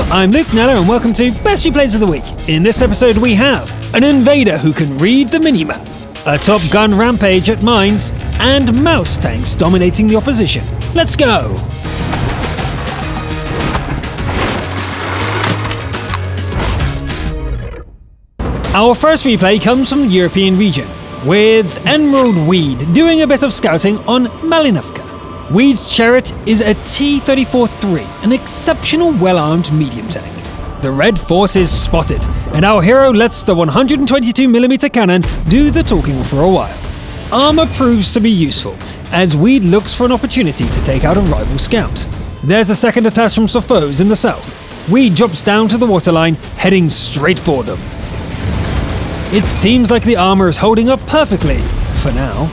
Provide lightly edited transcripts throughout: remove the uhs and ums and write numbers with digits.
Hello, I'm Luke Neller and welcome to Best Replays of the Week. In this episode we have an invader who can read the minimap, a Top Gun rampage at mines, and mouse tanks dominating the opposition. Let's go! Our first replay comes from the European region, with Emerald Weed doing a bit of scouting on Malinovka. Weed's Chariot is a T-34-3, an exceptional well-armed medium tank. The Red Force is spotted, and our hero lets the 122mm cannon do the talking for a while. Armor proves to be useful, as Weed looks for an opportunity to take out a rival scout. There's a second attack from some foes in the south. Weed drops down to the waterline, heading straight for them. It seems like the armor is holding up perfectly, for now.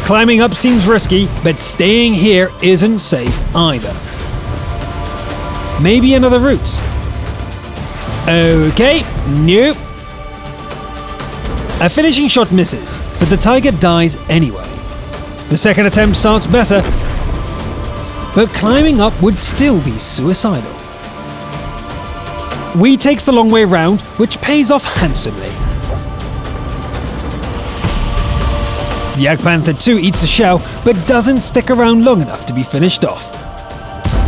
Climbing up seems risky, but staying here isn't safe either. Maybe another route. Okay, nope. A finishing shot misses, but the Tiger dies anyway. The second attempt starts better, but climbing up would still be suicidal. Weed takes the long way round, which pays off handsomely. The Jagdpanther 2 eats a shell, but doesn't stick around long enough to be finished off.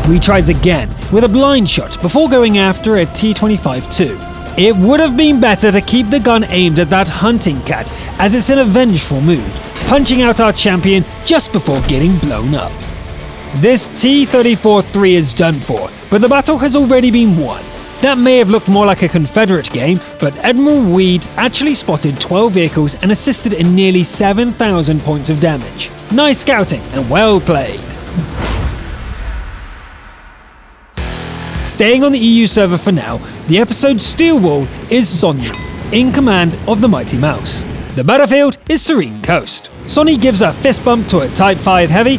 Weed tries again, with a blind shot, before going after a T-25-2. It would have been better to keep the gun aimed at that hunting cat, as it's in a vengeful mood, punching out our champion just before getting blown up. This T-34-3 is done for, but the battle has already been won. That may have looked more like a Confederate game, but Admiral Weed actually spotted 12 vehicles and assisted in nearly 7,000 points of damage. Nice scouting and well played. Staying on the EU server for now, the episode's steel wall is Sonny, in command of the Mighty Mouse. The battlefield is Serene Coast. Sonny gives a fist bump to a Type 5 Heavy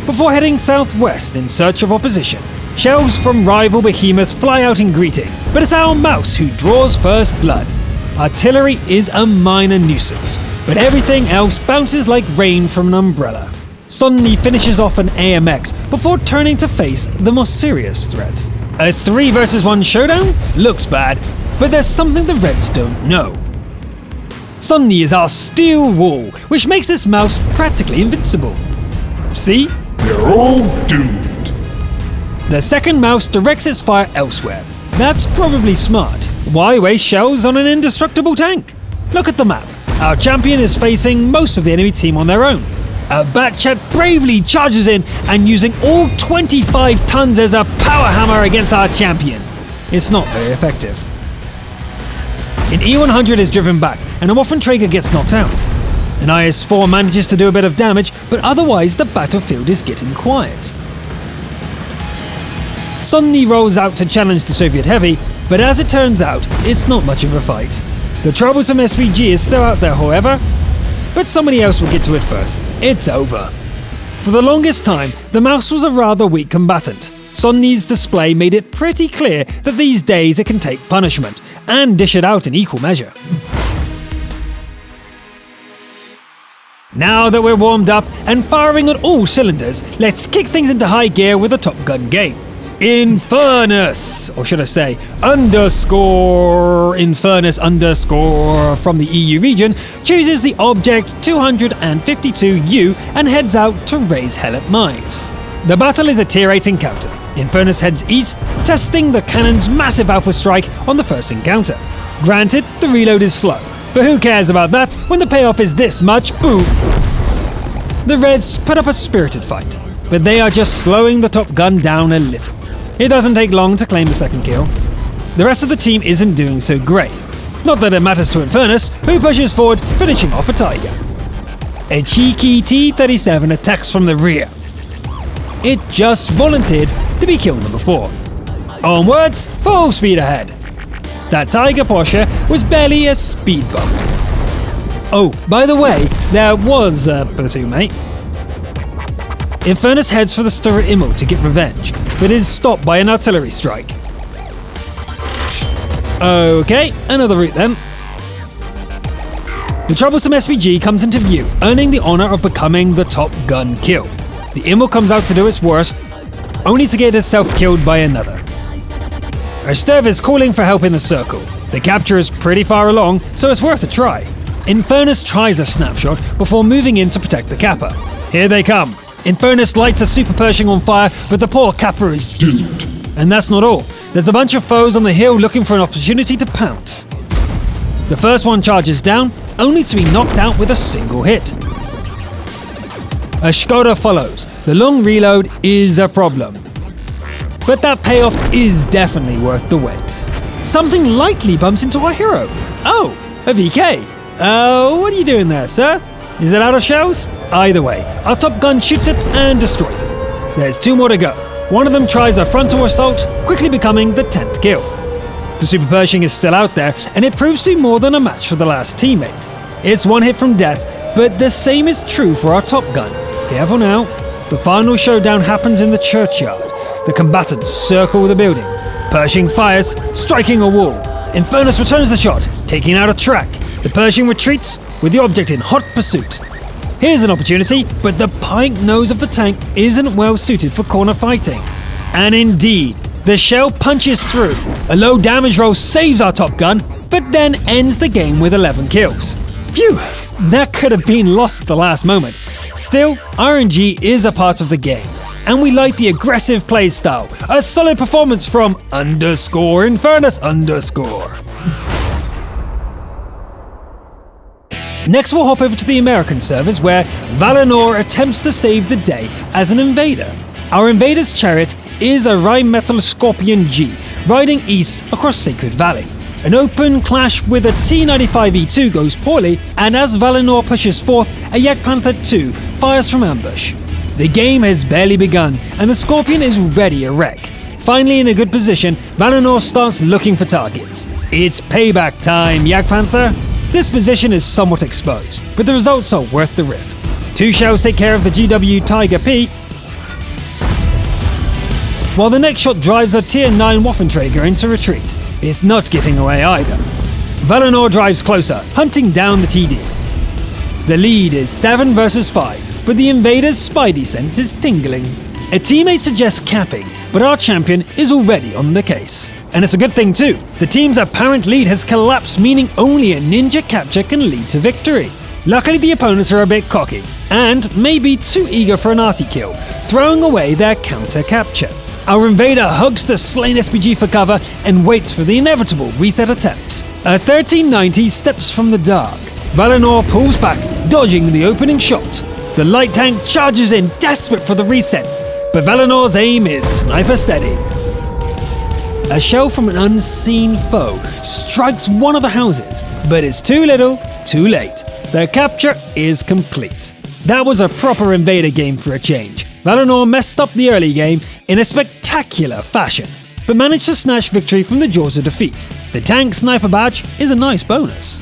before heading southwest in search of opposition. Shells from rival behemoths fly out in greeting, but it's our mouse who draws first blood. Artillery is a minor nuisance, but everything else bounces like rain from an umbrella. Sonny finishes off an AMX before turning to face the more serious threat. A 3 versus 1 showdown? Looks bad, but there's something the Reds don't know. Sonny is our steel wall, which makes this mouse practically invincible. See? They're all doomed. The second mouse directs its fire elsewhere. That's probably smart. Why waste shells on an indestructible tank? Look at the map. Our champion is facing most of the enemy team on their own. A Batchat bravely charges in and using all 25 tons as a power hammer against our champion. It's not very effective. An E-100 is driven back and a Waffenträger gets knocked out. An IS-4 manages to do a bit of damage, but otherwise the battlefield is getting quiet. Sonny rolls out to challenge the Soviet Heavy, but as it turns out, it's not much of a fight. The troublesome SVG is still out there, however, but somebody else will get to it first. It's over. For the longest time, the mouse was a rather weak combatant. Sonny's display made it pretty clear that these days it can take punishment, and dish it out in equal measure. Now that we're warmed up and firing on all cylinders, let's kick things into high gear with a Top Gun game. Infernus, or should I say, Infernus_ from the EU region, chooses the Object 252U and heads out to raise hell at mines. The battle is a Tier 8 encounter. Infernus heads east, testing the cannon's massive alpha strike on the first encounter. Granted, the reload is slow, but who cares about that when the payoff is this much boom? The Reds put up a spirited fight, but they are just slowing the Top Gun down a little. It doesn't take long to claim the second kill. The rest of the team isn't doing so great. Not that it matters to Infernus, who pushes forward, finishing off a Tiger. A cheeky T-37 attacks from the rear. It just volunteered to be kill number 4. Onwards, full speed ahead. That Tiger Porsche was barely a speed bump. Oh, by the way, there was a platoon mate. Infernus heads for the Sturra Immel to get revenge, but is stopped by an artillery strike. Okay, another route then. The troublesome SVG comes into view, earning the honor of becoming the Top Gun kill. The Immel comes out to do its worst, only to get herself killed by another. Erstev is calling for help in the circle. The capture is pretty far along, so it's worth a try. Infernus tries a snapshot before moving in to protect the Kappa. Here they come. Infernus lights a Super Pershing on fire, but the poor Kappa is doomed. And that's not all. There's a bunch of foes on the hill looking for an opportunity to pounce. The first one charges down, only to be knocked out with a single hit. A Skoda follows. The long reload is a problem. But that payoff is definitely worth the wait. Something lightly bumps into our hero. Oh, a VK. What are you doing there, sir? Is it out of shells? Either way, our top gun shoots it and destroys it. There's 2 more to go. One of them tries a frontal assault, quickly becoming the 10th kill. The Super Pershing is still out there, and it proves to be more than a match for the last teammate. It's 1 hit from death, but the same is true for our top gun. Careful now. The final showdown happens in the churchyard. The combatants circle the building. Pershing fires, striking a wall. Infernus returns the shot, taking out a track. The Pershing retreats, with the object in hot pursuit. Here's an opportunity, but the pike nose of the tank isn't well suited for corner fighting. And indeed, the shell punches through. A low damage roll saves our top gun, but then ends the game with 11 kills. Phew, that could have been lost at the last moment. Still, RNG is a part of the game, and we like the aggressive play style. A solid performance from _Infernus_. Next we'll hop over to the American servers where Valinor attempts to save the day as an invader. Our invader's chariot is a Rheinmetall Scorpion G, riding east across Sacred Valley. An open clash with a T-95E2 goes poorly, and as Valinor pushes forth, a Jagdpanther II fires from ambush. The game has barely begun, and the Scorpion is ready a wreck. Finally in a good position, Valinor starts looking for targets. It's payback time, Jagdpanther! This position is somewhat exposed, but the results are worth the risk. 2 shells take care of the GW Tiger P, while the next shot drives a Tier 9 Waffenträger into retreat. It's not getting away either. Valinor drives closer, hunting down the TD. The lead is 7 versus 5, but the invader's spidey sense is tingling. A teammate suggests capping, but our champion is already on the case. And it's a good thing too. The team's apparent lead has collapsed, meaning only a ninja capture can lead to victory. Luckily the opponents are a bit cocky, and maybe too eager for an arty kill, throwing away their counter capture. Our invader hugs the slain SPG for cover and waits for the inevitable reset attempt. A 1390 steps from the dark. Valinor pulls back, dodging the opening shot. The light tank charges in, desperate for the reset, but Valinor's aim is sniper steady. A shell from an unseen foe strikes one of the houses, but it's too little, too late. The capture is complete. That was a proper invader game for a change. Valinor messed up the early game in a spectacular fashion, but managed to snatch victory from the jaws of defeat. The tank sniper badge is a nice bonus.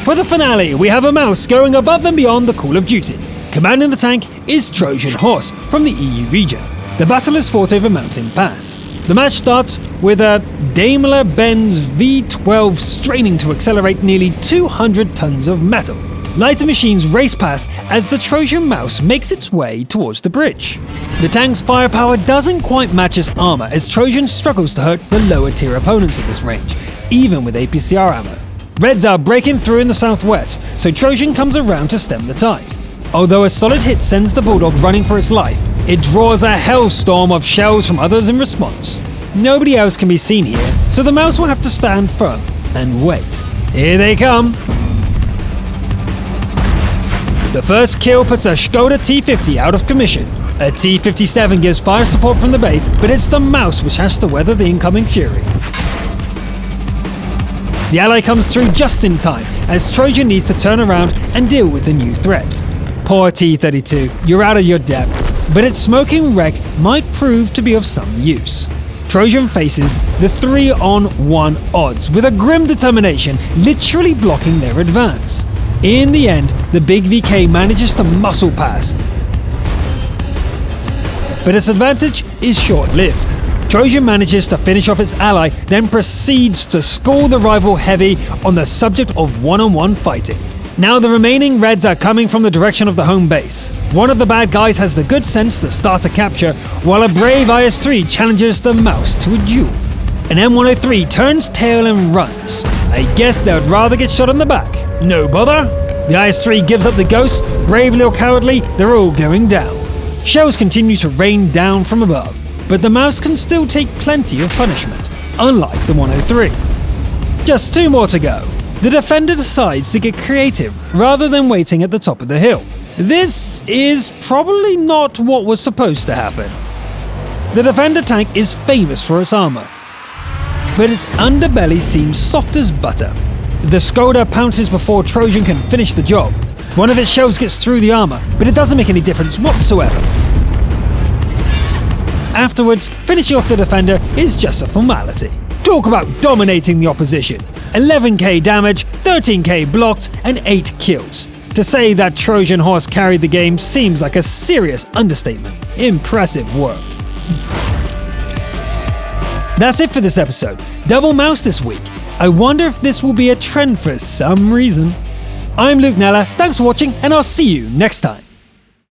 For the finale, we have a mouse going above and beyond the call of duty. Commanding the tank is Trojan Horse from the EU region. The battle is fought over Mountain Pass. The match starts with a Daimler-Benz V12 straining to accelerate nearly 200 tons of metal. Lighter machines race past as the Trojan mouse makes its way towards the bridge. The tank's firepower doesn't quite match its armor as Trojan struggles to hurt the lower tier opponents at this range, even with APCR ammo. Reds are breaking through in the southwest, so Trojan comes around to stem the tide. Although a solid hit sends the Bulldog running for its life, it draws a hellstorm of shells from others in response. Nobody else can be seen here, so the mouse will have to stand firm and wait. Here they come. The first kill puts a Skoda T50 out of commission. A T57 gives fire support from the base, but it's the mouse which has to weather the incoming fury. The ally comes through just in time, as Trojan needs to turn around and deal with the new threat. Poor T32, you're out of your depth, but its smoking wreck might prove to be of some use. Trojan faces the 3-on-1 odds with a grim determination, literally blocking their advance. In the end, the big VK manages to muscle pass, but its advantage is short-lived. Trojan manages to finish off its ally, then proceeds to school the rival heavy on the subject of one-on-one fighting. Now the remaining Reds are coming from the direction of the home base. One of the bad guys has the good sense to start a capture, while a brave IS-3 challenges the mouse to a duel. An M103 turns tail and runs. I guess they would rather get shot in the back. No bother. The IS-3 gives up the ghost, bravely or cowardly, they're all going down. Shells continue to rain down from above, but the mouse can still take plenty of punishment, unlike the 103. Just 2 more to go. The defender decides to get creative rather than waiting at the top of the hill. This is probably not what was supposed to happen. The defender tank is famous for its armor, but its underbelly seems soft as butter. The Skoda pounces before Trojan can finish the job. One of its shells gets through the armor, but it doesn't make any difference whatsoever. Afterwards, finishing off the defender is just a formality. Talk about dominating the opposition. 11k damage, 13k blocked, and 8 kills. To say that Trojan horse carried the game seems like a serious understatement. Impressive work. That's it for this episode. Double mouse this week. I wonder if this will be a trend for some reason. I'm Luke Nella, thanks for watching, and I'll see you next time.